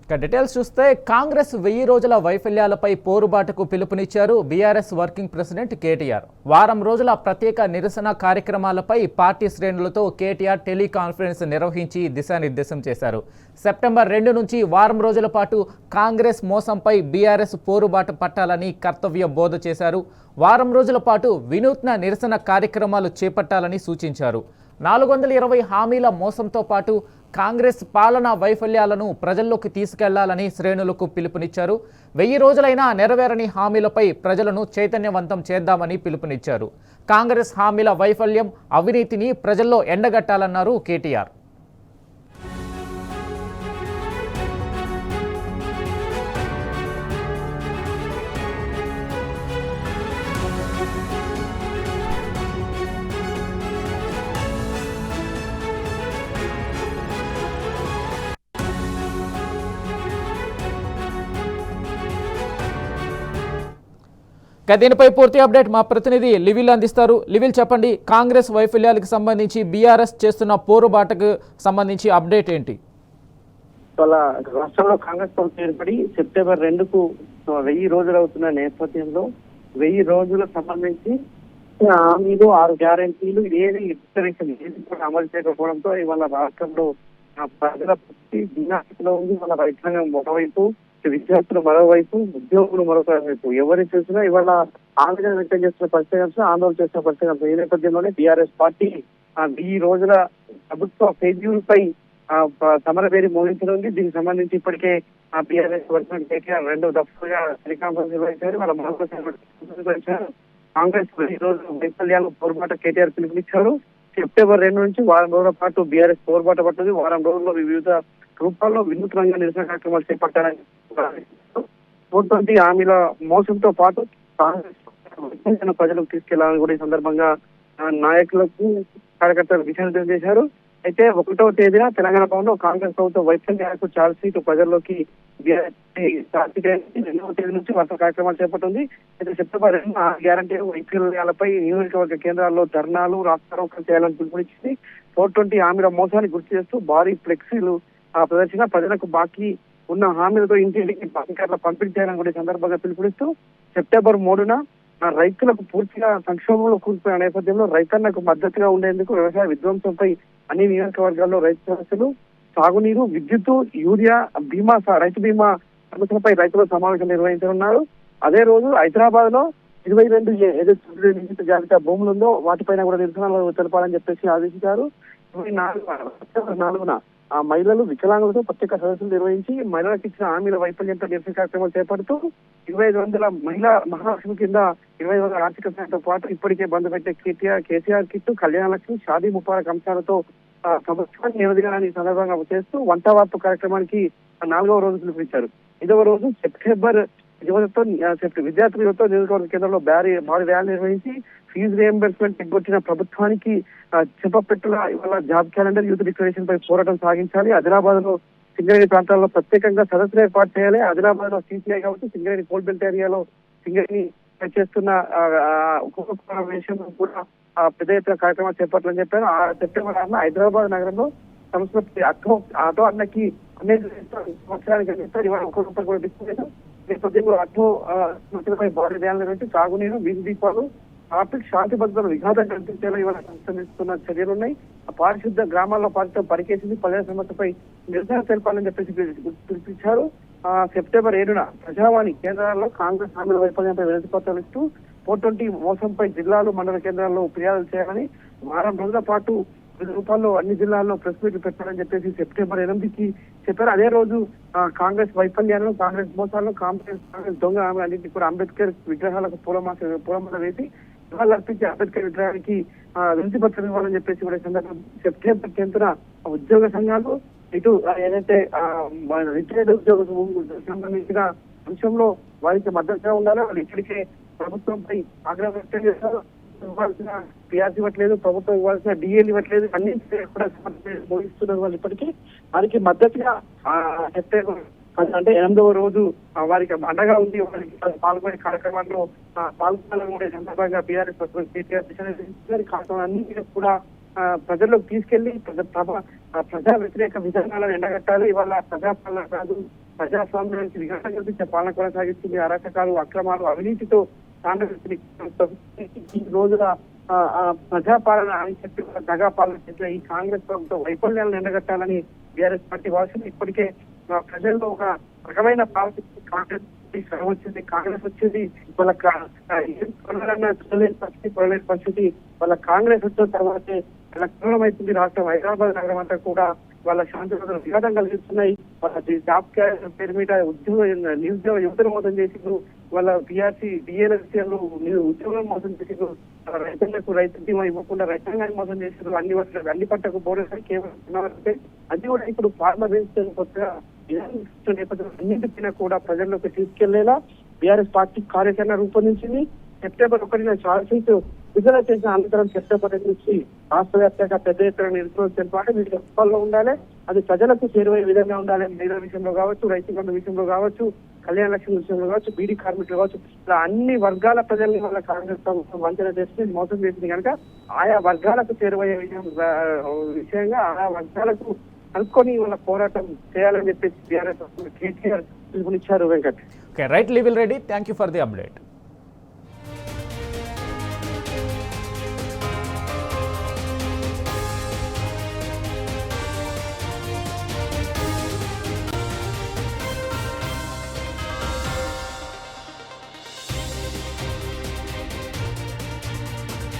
Details చూస్తే కాంగ్రెస్ 1000 రోజుల వైఫల్యాలపై పోరుబాటుకు పిలుపునిచ్చారు బీఆర్ఎస్ వర్కింగ్ ప్రెసిడెంట్ కేటీఆర్. వారం రోజుల ప్రత్యేక నిరసన కార్యక్రమాలపై పార్టీ శ్రేణులతో కేటీఆర్ టెలికాన్ఫరెన్స్ నిర్వహించి దిశానిర్దేశం చేశారు. సెప్టెంబర్ 2 నుంచి వారం రోజుల పాటు కాంగ్రెస్ మోసంపై బీఆర్ఎస్ పోరుబాటు పట్టాలని కర్తవ్య బోధ చేశారు. వారం రోజుల పాటు వినూత్న నిరసన కార్యక్రమాలు చేపట్టాలని సూచించారు. 420 హామీల మోసంతో పాటు కాంగ్రెస్ పాలనా వైఫల్యాలను ప్రజల్లోకి తీసుకెళ్లాలని శ్రేణులకు పిలుపునిచ్చారు. 1000 రోజులైనా నెరవేరని హామీలపై ప్రజలను చైతన్యవంతం చేద్దామని పిలుపునిచ్చారు. కాంగ్రెస్ హామీల వైఫల్యం, అవినీతిని ప్రజల్లో ఎండగట్టాలన్నారు కేటీఆర్. దీనిపై పూర్తి అప్డేట్ మా ప్రతినిధి లివిల్ అందిస్తారు. లివిల్ చెప్పండి, కాంగ్రెస్ వైఫల్యాలకు సంబంధించి బీఆర్ఎస్ చేస్తున్న పోరుబాటుకు సంబంధించి అప్డేట్ ఏంటి? రాష్ట్రంలో కాంగ్రెస్ ప్రభుత్వం ఏర్పడి సెప్టెంబర్ 2కు 1000 రోజులు అవుతున్న నేపథ్యంలో 1000 రోజులకు సంబంధించి హామీలు 6 గ్యారెంటీలు ఏది కూడా అమలు చేయకపోవడంతో ఇవాళ రాష్ట్రంలో ప్రజల పూర్తి భిన్నాస్థితిలో ఉంది. వాళ్ళ రైతాంగం ఒకవైపు, విద్యార్థులు మరోవైపు, ఉద్యోగులు మరొకవైపు. ఎవరిని చూసినా ఇవాళ ఆందోళన వ్యక్తం చేస్తున్న పరిస్థితి, ఆందోళన చేస్తున్న పరిస్థితి. ఈ నేపథ్యంలోనే బీఆర్ఎస్ పార్టీ 1000 రోజుల ప్రభుత్వ షెడ్యూల్ పై సమరవేరి మోగించనుంది. దీనికి సంబంధించి ఇప్పటికే బీఆర్ఎస్ వర్కింగ్ కేటీఆర్ 2 దఫలుగా టెలికాన్ఫరెన్స్ నిర్వహించారు. వాళ్ళ నిర్వహించారు. కాంగ్రెస్ 1000 రోజుల వైఫల్యాలు పోరుబాటు కేటీఆర్ పిలుపునిచ్చారు. సెప్టెంబర్ 2 నుంచి వారం రోజుల పాటు బీఆర్ఎస్ పోరుబాటు పడుతుంది. వారం రోజుల్లో వివిధ రూపాల్లో వినూత్నంగా నిరసన కార్యక్రమాలు చేపట్టాలని 420 హామీల మోసంతో పాటు కాంగ్రెస్ ప్రజలకు తీసుకెళ్లాలని కూడా ఈ సందర్భంగా నాయకులకు, కార్యకర్తలకు దిశానిర్దేశం చేశారు. అయితే 1వ తేదీన తెలంగాణ భవన్లో కాంగ్రెస్ ప్రభుత్వం వైఫల్యాలకు ఛార్జ్ షీట్ ప్రజల్లోకి 2వ తేదీ నుంచి వర్ష కార్యక్రమాలు చేపట్టింది. అయితే సెప్టెంబర్ 2 గ్యారంటీ వైఫల్యాలపై నియోజకవర్గ కేంద్రాల్లో ధర్నాలు, రాస్తారోకలు చేయాలని పిలుపునిచ్చింది. 420 హామీల మోసాన్ని గుర్తు చేస్తూ భారీ ఫ్లెక్సీలు ప్రదర్శన, ప్రజలకు బాకీ ఉన్న హామీలతో ఇంటింటికి బ్యాంకర్ల పంపిణీ చేయాలని కూడా ఈ సందర్భంగా పిలుపునిస్తూ సెప్టెంబర్ 3న రైతులకు పూర్తిగా సంక్షోభంలో కూలిపోయిన నేపథ్యంలో రైతన్నకు మద్దతుగా ఉండేందుకు వ్యవసాయ విధ్వంసంపై అన్ని నియోజకవర్గాల్లో రైతు సమస్యలు, సాగునీరు, విద్యుత్తు, యూరియా, బీమా, రైతు బీమా సమస్యలపై రైతుల సమావేశం నిర్వహించనున్నారు. అదే రోజు హైదరాబాద్ లో 22 ఏదైతే జాబితా భూములు ఉందో వాటిపైన కూడా నిరసనలు తెలపాలని చెప్పేసి ఆదేశించారు. 24న మహిళలు, వికలాంగులతో ప్రత్యేక సదస్సులు నిర్వహించి మహిళలకు ఇచ్చిన హామీల వైఫల్యంతో నిరసన కార్యక్రమాలు చేపడుతూ 2500 మహిళా మహాలక్ష్మి కింద 2500 ఆర్థిక సాయంతో పాటు ఇప్పటికే బంద్ పెట్టే కేసీఆర్ కిట్టు, కళ్యాణ లక్ష్మి, షాదీ ముబారక్ అంశాలతో ప్రభుత్వాన్ని నివేదికలని సందర్భంగా చేస్తూ వంటవార్పు కార్యక్రమానికి 4వ రోజు పిలుపునిచ్చారు. 5వ రోజు సెప్టెంబర్ యువతతో విద్యార్థుల యువత నియోజకవర్గ కేంద్రంలో భారీ ర్యాలీ నిర్వహించి ఫీజు రియంబర్స్మెంట్ ఎగ్గొట్టిన ప్రభుత్వానికి చెప్పపెట్టుల ఇవాళ జాబ్ క్యాలెండర్, యూత్ డిక్లరేషన్ పై పోరాటం సాగించాలి. ఆదిలాబాద్ లో సింగరేణి ప్రాంతాల్లో ప్రత్యేకంగా సదస్సులు ఏర్పాటు చేయాలి. ఆదిలాబాద్ లో సీసీఐ కాబట్టి సింగరేణి కోల్ బెల్ట్ ఏరియాలో సింగరేణి చేస్తున్న విషయంలో కూడా పెద్ద ఎత్తున కార్యక్రమాలు చేపట్టాలని చెప్పారు. సెప్టెంబర్ 6న హైదరాబాద్ నగరంలో సంస్కృతి ఆటో అన్నకి అనేక సంవత్సరానికి అందిస్తారు. ఇవాళ ₹1 కూడా డిస్కౌంట్ నేపథ్యంలో ఆటో సమస్యలపై భారీ ర్యాలీ నిర్వహించి సాగునీరు, వీధి దీపాలు, ట్రాఫిక్ శాంతి భద్రతలు విఘాతం కల్పించేలా ఇవాళ సంస్థిస్తున్న చర్యలున్నాయి. పారిశుద్ధ గ్రామాల్లో పారిశుద్ధం పరికేసింది. ప్రజల సమస్యపై నిరసన తెలపాలని చెప్పేసి పిలిపించారు. సెప్టెంబర్ 7న ప్రజావాణి కేంద్రాల్లో కాంగ్రెస్ హామీల వైఫల్యంపై వినతి పత్రాలు ఇస్తూ 420 మోసంపై జిల్లాలు, మండల కేంద్రాల్లో ఫిర్యాదులు చేయాలని, వారం రోజుల పాటు వివిధ రూపాల్లో అన్ని జిల్లాల్లో ప్రెస్ మీట్లు పెట్టాలని చెప్పేసి సెప్టెంబర్ 8కి చెప్పారు. అదే రోజు కాంగ్రెస్ వైఫల్యాలను, కాంగ్రెస్ మోసాలను, కాంగ్రెస్ దొంగ అన్నింటినీ కూడా అంబేద్కర్ విగ్రహాలకు పూలమాల వేసి నివాళులు అర్పించి అంబేద్కర్ విగ్రహానికి వినతి పత్రం ఇవ్వాలని చెప్పేసి కూడా సందర్భంగా సెప్టెంబర్ 10న ఉద్యోగ సంఘాలు, ఇటు ఏదైతే రిటైర్డ్ ఉద్యోగ సంబంధించిన అంశంలో వారికి మద్దతుగా ఉండాలి. వాళ్ళు ఇప్పటికే ప్రభుత్వంపై ఆగ్రహం వ్యక్తం చేశారు. ఇవ్వాల్సిన పిఆర్సీ ఇవ్వట్లేదు, ప్రభుత్వం ఇవ్వాల్సిన డిఎల్ ఇవ్వట్లేదు, అన్ని కూడా మోగిస్తున్నారు. వాళ్ళు ఇప్పటికీ వారికి మద్దతుగా అంటే 8వ రోజు వారికి అండగా ఉంది. వారికి పాల్గొనే కార్యక్రమాల్లో పాల్గొనాలని కూడా సందర్భంగా బీఆర్ఎస్ కార్యక్రమం అన్ని కూడా ప్రజల్లోకి తీసుకెళ్లి ప్రజా వ్యతిరేక విధానాలను ఎండగట్టాలి. ఇవాళ ప్రజాపాలన కాదు, ప్రజాస్వామ్యానికి విఘాతం కల్పించే పాలన కొనసాగిస్తుంది. అరాచకాలు, అక్రమాలు, అవినీతితో ఈ రోజుల ప్రజాపాలన అని చెప్పి దగా పాలన చేసిన ఈ కాంగ్రెస్ ప్రభుత్వం వైఫల్యాలను ఎండగట్టాలని బీఆర్ఎస్ పార్టీ భావిస్తుంది. ఇప్పటికే ప్రజల్లో ఒక రకమైన కాంగ్రెస్ వచ్చింది, కాంగ్రెస్ వచ్చింది. వాళ్ళ కొనలేని పరిస్థితి వాళ్ళ కాంగ్రెస్ వచ్చిన తర్వాతే వాళ్ళ కేవలమైతుంది. రాష్ట్రం హైదరాబాద్ నగరం అంతా కూడా వాళ్ళ శాంతి భద్రతలు విఘాతం కలిగిస్తున్నాయి. వాళ్ళ జాబ్ క్యారియర్ పేరు మీద నిరుద్యోగ యువతను మోసం చేసిండ్రు. వాళ్ళ పిఆర్సీ డిఎల్ఎస్సీలు ఉద్యోగులను మోసం చేసిండ్రు. రైతులకు రైతు బీమా ఇవ్వకుండా రైతాంగాన్ని మోసం చేసిండ్రు. అన్ని పంటకు బోనస్ కేవలం అది కూడా ఇప్పుడు ఫార్మర్ రిజిస్ట్రేషన్ కొత్తగా నేపథ్యంలో అన్నింటిపైన కూడా ప్రజల్లోకి తీసుకెళ్లేలా బీఆర్ఎస్ పార్టీ కార్యాచరణ రూపొందించింది. సెప్టెంబర్ 1న చార్జ్ షీట్ విడుదల చేసిన అనంతరం సెప్టెంబర్ 2 నుంచి రాష్ట్ర వ్యాప్తంగా పెద్ద ఎత్తున నిరసనలు తెలిపాలి. వీటి అమల్లో ఉండాలి, అది ప్రజలకు చేరువయ్యే విధంగా ఉండాలి. మహిళల విషయంలో కావచ్చు, రైతు బంధు విషయంలో కావచ్చు, కళ్యాణ లక్ష్మి విషయంలో కావచ్చు, బీడీ కార్మికులు కావచ్చు, ఇలా అన్ని వర్గాల ప్రజల్ని వాళ్ళ కాంగ్రెస్ ప్రభుత్వం వంచన చేసి మోసం చేసింది కనుక ఆయా వర్గాలకు చేరువయ్యే విషయంగా ఆయా వర్గాలకు అనుకొని వాళ్ళ పోరాటం చేయాలని చెప్పేసి బీఆర్ఎస్ కేటీఆర్ పిలుపునిచ్చారు. వెంకట్ ఓకే, రైట్, లీవిల్ Reddy, thank you for the update.